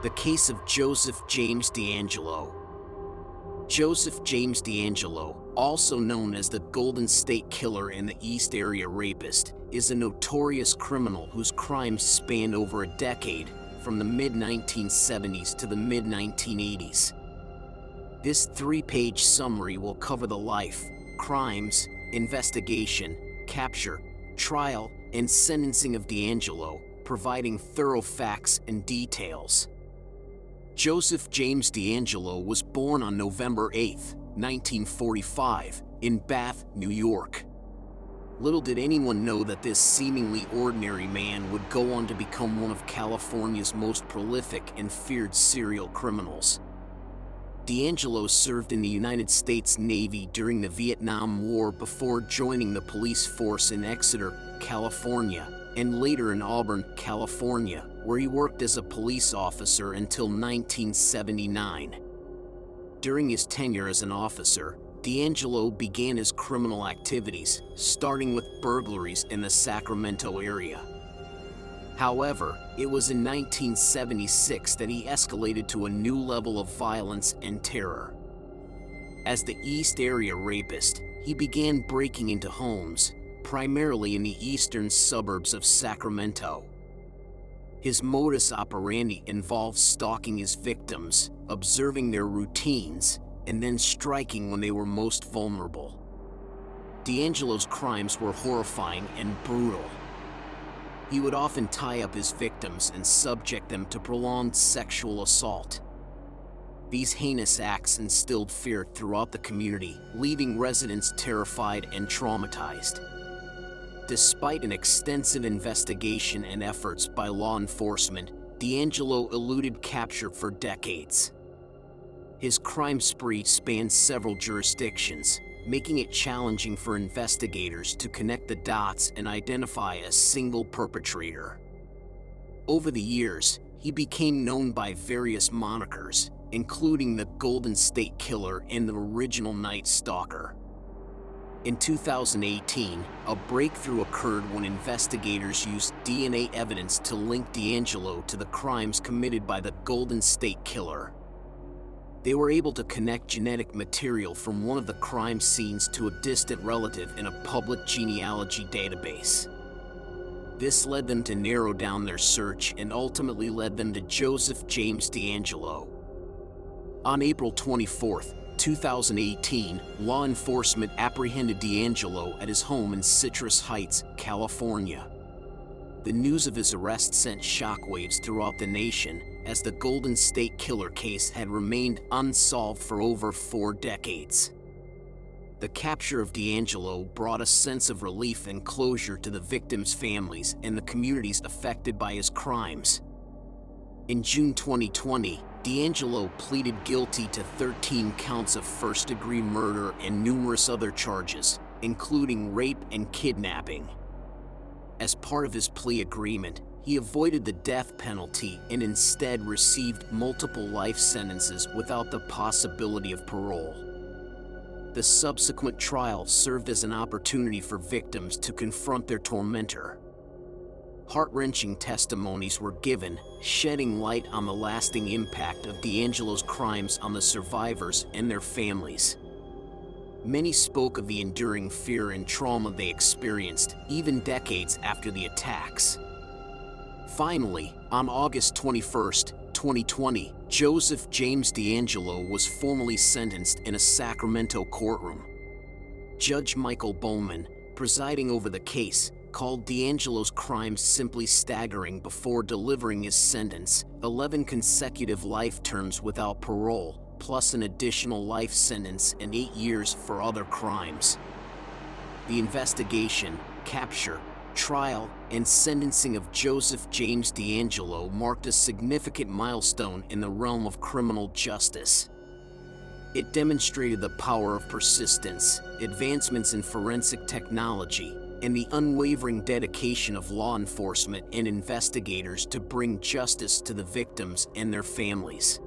The case of Joseph James DeAngelo. Joseph James DeAngelo, also known as the Golden State Killer and the East Area Rapist, is a notorious criminal whose crimes span over a decade, from the mid-1970s to the mid-1980s. This 3-page summary will cover the life, crimes, investigation, capture, trial, and sentencing of DeAngelo, providing thorough facts and details. Joseph James DeAngelo was born on November 8, 1945, in Bath, New York. Little did anyone know that this seemingly ordinary man would go on to become one of California's most prolific and feared serial criminals. DeAngelo served in the United States Navy during the Vietnam War before joining the police force in Exeter, California, and later in Auburn, California, where he worked as a police officer until 1979. During his tenure as an officer, DeAngelo began his criminal activities, starting with burglaries in the Sacramento area. However, it was in 1976 that he escalated to a new level of violence and terror. As the East Area Rapist, he began breaking into homes, primarily in the eastern suburbs of Sacramento. His modus operandi involved stalking his victims, observing their routines, and then striking when they were most vulnerable. DeAngelo's crimes were horrifying and brutal. He would often tie up his victims and subject them to prolonged sexual assault. These heinous acts instilled fear throughout the community, leaving residents terrified and traumatized. Despite an extensive investigation and efforts by law enforcement, DeAngelo eluded capture for decades. His crime spree spanned several jurisdictions, making it challenging for investigators to connect the dots and identify a single perpetrator. Over the years, he became known by various monikers, including the Golden State Killer and the original Night Stalker. In 2018, a breakthrough occurred when investigators used DNA evidence to link DeAngelo to the crimes committed by the Golden State Killer. They were able to connect genetic material from one of the crime scenes to a distant relative in a public genealogy database. This led them to narrow down their search and ultimately led them to Joseph James DeAngelo. On April 24, 2018, law enforcement apprehended DeAngelo at his home in Citrus Heights, California. The news of his arrest sent shockwaves throughout the nation, as the Golden State Killer case had remained unsolved for over 4 decades. The capture of DeAngelo brought a sense of relief and closure to the victims' families and the communities affected by his crimes. In June 2020, DeAngelo pleaded guilty to 13 counts of first-degree murder and numerous other charges, including rape and kidnapping. As part of his plea agreement, he avoided the death penalty and instead received multiple life sentences without the possibility of parole. The subsequent trial served as an opportunity for victims to confront their tormentor. Heart-wrenching testimonies were given, shedding light on the lasting impact of DeAngelo's crimes on the survivors and their families. Many spoke of the enduring fear and trauma they experienced, even decades after the attacks. Finally, on August 21, 2020, Joseph James DeAngelo was formally sentenced in a Sacramento courtroom. Judge Michael Bowman, presiding over the case, called DeAngelo's crimes simply staggering before delivering his sentence: 11 consecutive life terms without parole, plus an additional life sentence and 8 years for other crimes. The investigation, capture, trial, and sentencing of Joseph James DeAngelo marked a significant milestone in the realm of criminal justice. It demonstrated the power of persistence, advancements in forensic technology, and the unwavering dedication of law enforcement and investigators to bring justice to the victims and their families.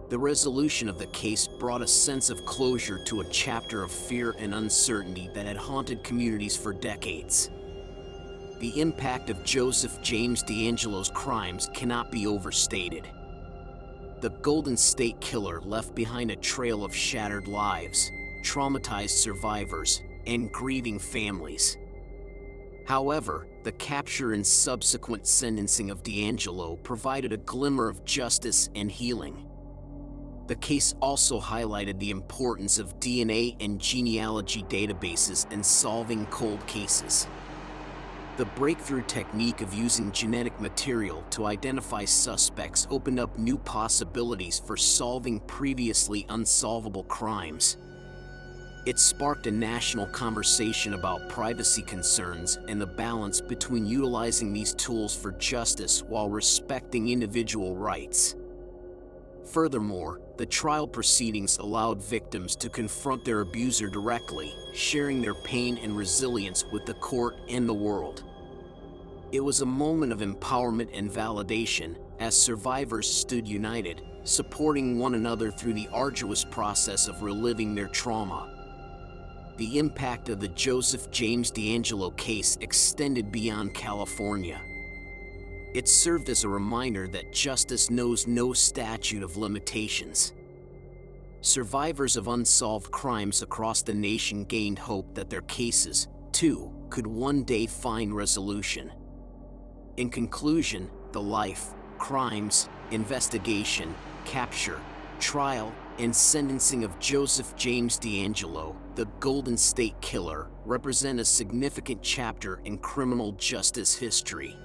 The resolution of the case brought a sense of closure to a chapter of fear and uncertainty that had haunted communities for decades. The impact of Joseph James DeAngelo's crimes cannot be overstated. the Golden State Killer left behind a trail of shattered lives, traumatized survivors, and grieving families. However, the capture and subsequent sentencing of DeAngelo provided a glimmer of justice and healing. The case also highlighted the importance of DNA and genealogy databases in solving cold cases. The breakthrough technique of using genetic material to identify suspects opened up new possibilities for solving previously unsolvable crimes. It sparked a national conversation about privacy concerns and the balance between utilizing these tools for justice while respecting individual rights. Furthermore, the trial proceedings allowed victims to confront their abuser directly, sharing their pain and resilience with the court and the world. It was a moment of empowerment and validation as survivors stood united, supporting one another through the arduous process of reliving their trauma. The impact of the Joseph James DeAngelo case extended beyond California. It served as a reminder that justice knows no statute of limitations. Survivors of unsolved crimes across the nation gained hope that their cases, too, could one day find resolution. In conclusion, the life, crimes, investigation, capture, trial, and sentencing of Joseph James DeAngelo, the Golden State Killer, represent a significant chapter in criminal justice history.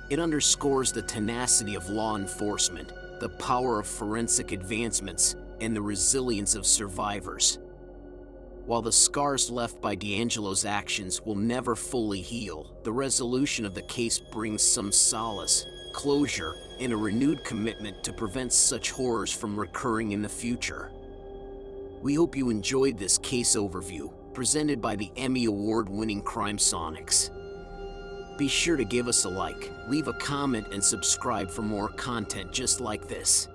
It underscores the tenacity of law enforcement, the power of forensic advancements, and the resilience of survivors. While the scars left by DeAngelo's actions will never fully heal, the resolution of the case brings some solace, closure, and a renewed commitment to prevent such horrors from recurring in the future. We hope you enjoyed this case overview, presented by the Emmy Award-winning Crimesonics. Be sure to give us a like, leave a comment, and subscribe for more content just like this.